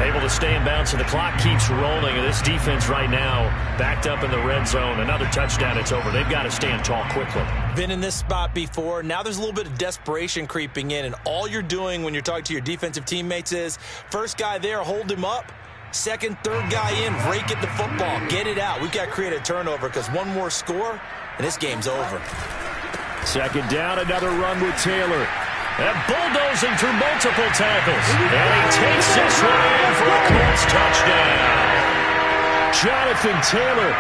Able to stay in bounds, so the clock keeps rolling. And this defense right now backed up in the red zone. Another touchdown, it's over. They've got to stand tall quickly. Been in this spot before. Now there's a little bit of desperation creeping in. And all you're doing when you're talking to your defensive teammates is, first guy there, hold him up. Second, third guy in, rake at the football. Get it out. We've got to create a turnover because one more score, and this game's over. 2nd down, another run with Taylor. And bulldozing through multiple tackles. And he takes this one in for a Colts touchdown. Jonathan Taylor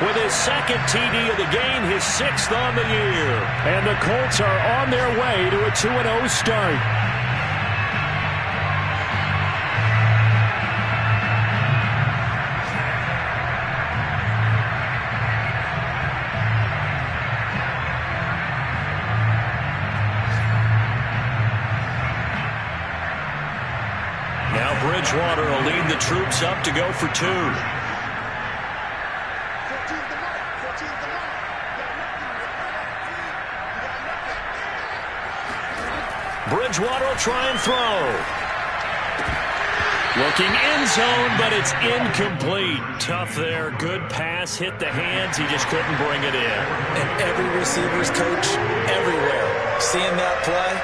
with his 2nd TD of the game, his 6th on the year. And the Colts are on their way to a 2-0 start. Bridgewater will lead the troops up to go for 2. Bridgewater will try and throw. Looking end zone, but it's incomplete. Tough there. Good pass. Hit the hands. He just couldn't bring it in. And every receiver's coach everywhere. Seeing that play,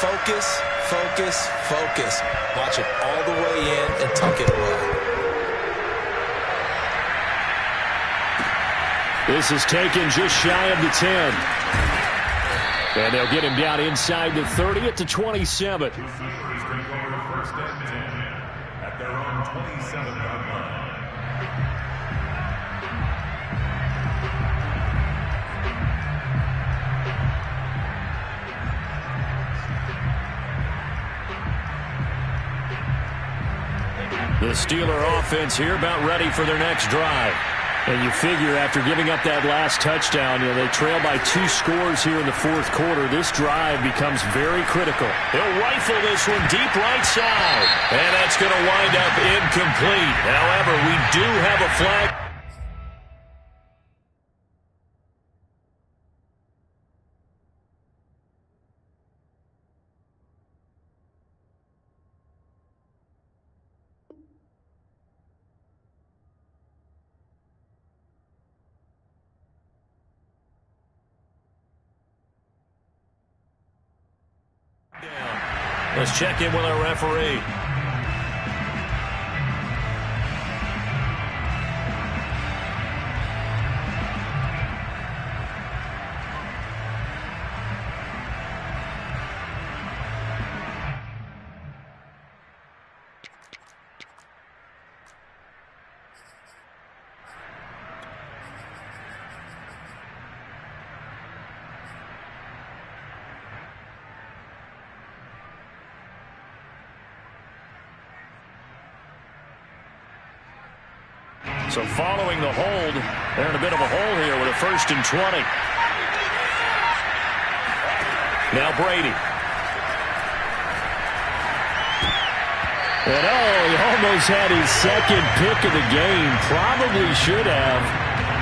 focus, focus, focus. Watch it all the way in and tuck it away. This is taken just shy of the 10. And they'll get him down inside the 30 at the 27. Two Steelers take over first and 10 at their own 27-yard line. The Steeler offense here about ready for their next drive. And you figure after giving up that last touchdown, they trail by 2 scores here in the fourth quarter. This drive becomes very critical. He'll rifle this one deep right side. And that's going to wind up incomplete. However, we do have a flag. Let's check in with our referee. So following the hold, they're in a bit of a hole here with a 1st and 20. Now Brady. And he almost had his second pick of the game. Probably should have.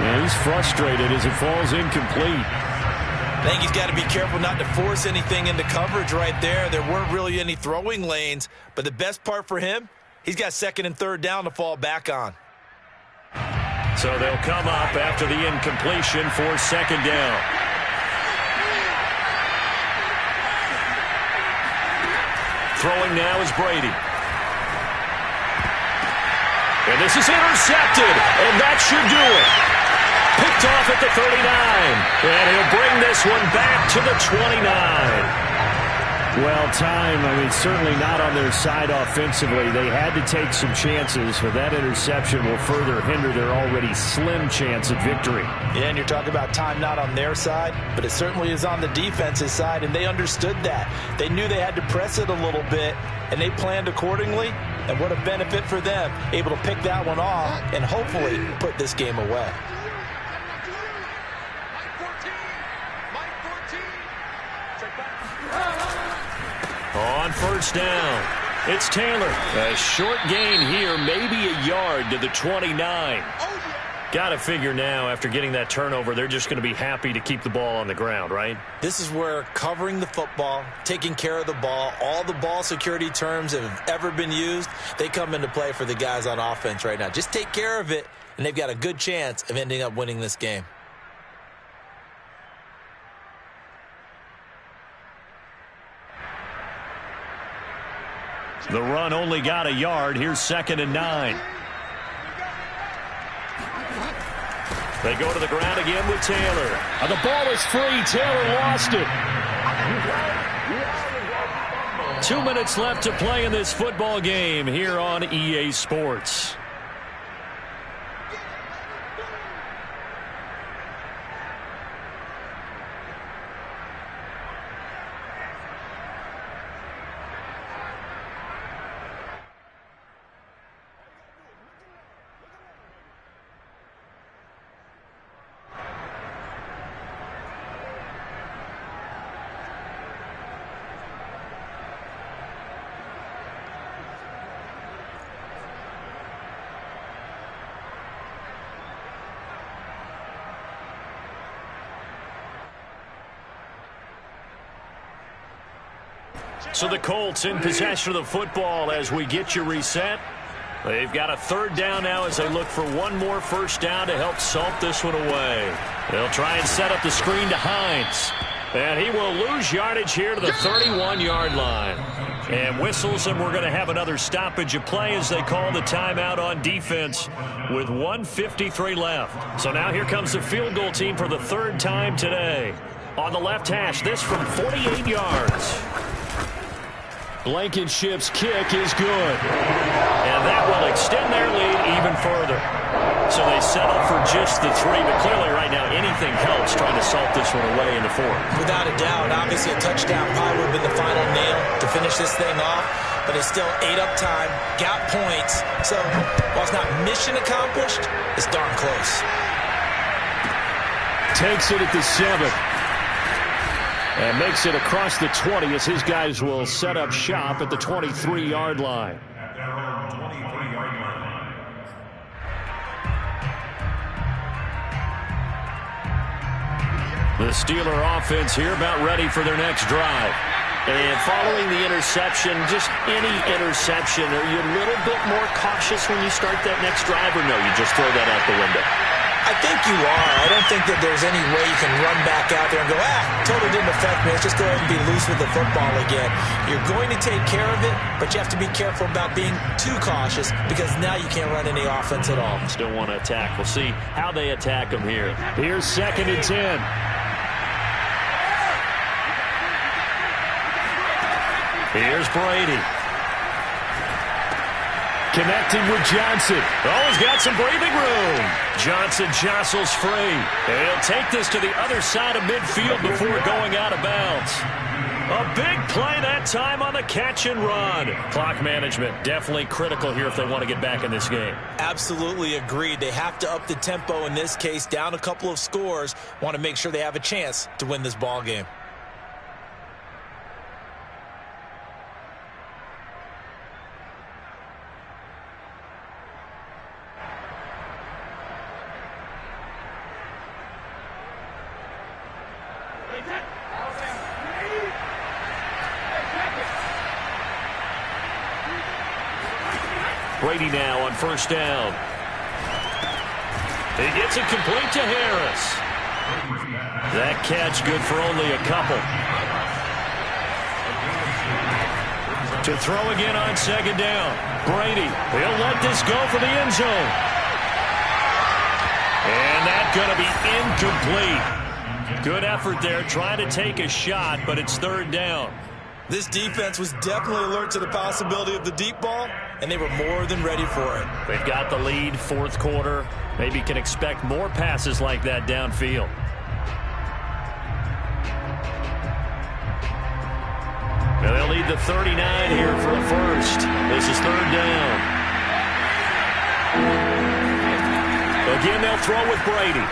And he's frustrated as it falls incomplete. I think he's got to be careful not to force anything into coverage right there. There weren't really any throwing lanes. But the best part for him, he's got 2nd and 3rd down to fall back on. So they'll come up after the incompletion for 2nd down. Throwing now is Brady. And this is intercepted, and that should do it. Picked off at the 39, and he'll bring this one back to the 29. Well, time, certainly not on their side offensively. They had to take some chances, but that interception will further hinder their already slim chance at victory. Yeah, and you're talking about time not on their side, but it certainly is on the defense's side, and they understood that. They knew they had to press it a little bit, and they planned accordingly, and what a benefit for them, able to pick that one off and hopefully put this game away. On 1st down, it's Taylor. A short gain here, maybe a yard to the 29. Got to figure now, after getting that turnover, they're just going to be happy to keep the ball on the ground, right? This is where covering the football, taking care of the ball, all the ball security terms that have ever been used, they come into play for the guys on offense right now. Just take care of it, and they've got a good chance of ending up winning this game. The run only got a yard. Here's 2nd and 9. They go to the ground again with Taylor. The ball is free. Taylor lost it. 2 minutes left to play in this football game here on EA Sports. So the Colts in possession of the football as we get you reset. They've got a third down now as they look for one more first down to help salt this one away. They'll try and set up the screen to Hines. And he will lose yardage here to the 31-yard line. And whistles, and we're going to have another stoppage of play as they call the timeout on defense with 1:53 left. So now here comes the field goal team for the third time today. On the left hash, this from 48 yards. Blankenship's kick is good. And that will extend their lead even further. So they settle for just the 3, but clearly right now anything helps trying to salt this one away in the 4th. Without a doubt, obviously a touchdown probably would have been the final nail to finish this thing off, but it's still ate up time, got points. So while it's not mission accomplished, it's darn close. Takes it at the 7. And makes it across the 20 as his guys will set up shop at the 23-yard line. At their own 23-yard line. The Steeler offense here about ready for their next drive. And following the interception, just any interception, are you a little bit more cautious when you start that next drive, or no, you just throw that out the window? I think you are. I don't think that there's any way you can run back out there and go, totally didn't affect me. Let's just go ahead and be loose with the football again. You're going to take care of it, but you have to be careful about being too cautious because now you can't run any offense at all. Still want to attack. We'll see how they attack them here. Here's 2nd and 10. Here's Brady. Connecting with Johnson. Oh, he's got some breathing room. Johnson jostles free. And he'll take this to the other side of midfield before going out of bounds. A big play that time on the catch and run. Clock management definitely critical here if they want to get back in this game. Absolutely agreed. They have to up the tempo in this case, down a couple of scores. Want to make sure they have a chance to win this ball game. Brady now on first down. He gets it complete to Harris. That catch good for only a couple. To throw again on 2nd down. Brady, he'll let this go for the end zone. And that's going to be incomplete. Good effort there, trying to take a shot, but it's 3rd down. This defense was definitely alert to the possibility of the deep ball, and they were more than ready for it. They've got the lead, 4th quarter. Maybe can expect more passes like that downfield. Now they'll lead the 39 here for the first. This is 3rd down. Again, they'll throw with Brady.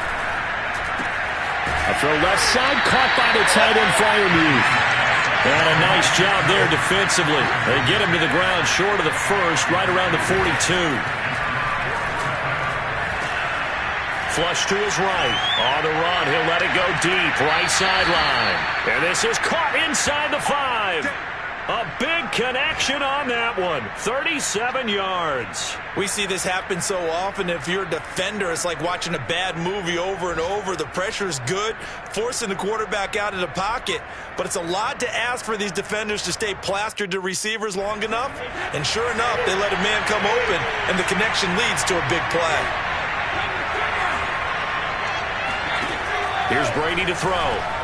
A throw left side, caught by the tight end Freiermuth. And a nice job there defensively. They get him to the ground short of the first, right around the 42. Flush to his right. On the run, he'll let it go deep. Right sideline. And this is caught inside the 5. A big connection on that one. 37 yards. We see this happen so often. If you're a defender, it's like watching a bad movie over and over. The pressure's good, forcing the quarterback out of the pocket. But it's a lot to ask for these defenders to stay plastered to receivers long enough. And sure enough, they let a man come open, and the connection leads to a big play. Here's Brady to throw.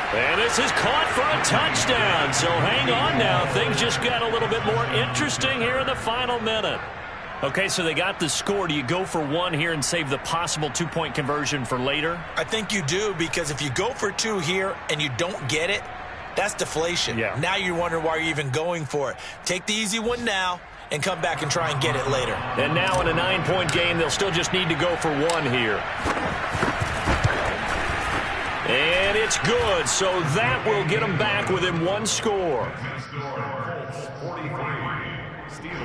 And this is caught for a touchdown. So hang on now. Things just got a little bit more interesting here in the final minute. Okay, so they got the score. Do you go for 1 here and save the possible 2-point conversion for later? I think you do, because if you go for 2 here and you don't get it, that's deflation. Yeah. Now you wonder why you're even going for it. Take the easy one now and come back and try and get it later. And now in a 9-point game, they'll still just need to go for 1 here. And it's good, so that will get them back within 1 score.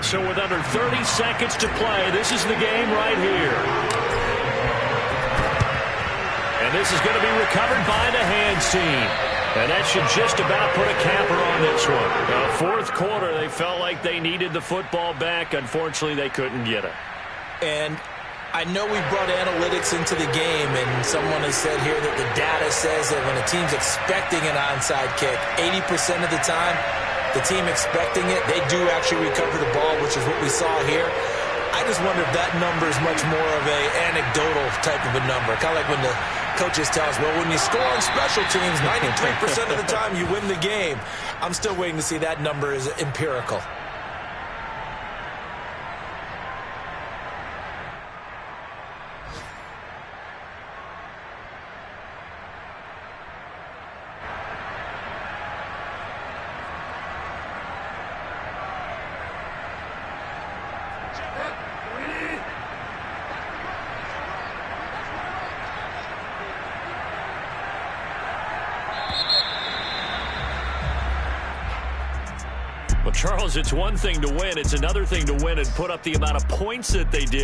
So with under 30 seconds to play, this is the game right here. And And this is going to be recovered by the hands team. And that should just about put a capper on this one. Fourth quarter, they felt like they needed the football back. Unfortunately, they couldn't get it. And I know we brought analytics into the game, and someone has said here that the data says that when a team's expecting an onside kick, 80% of the time, the team expecting it, they do actually recover the ball, which is what we saw here. I just wonder if that number is much more of an anecdotal type of a number. Kind of like when the coaches tell us, well, when you score on special teams, 93% of the time you win the game. I'm still waiting to see that number is empirical. Well, Charles, it's one thing to win. It's another thing to win and put up the amount of points that they did.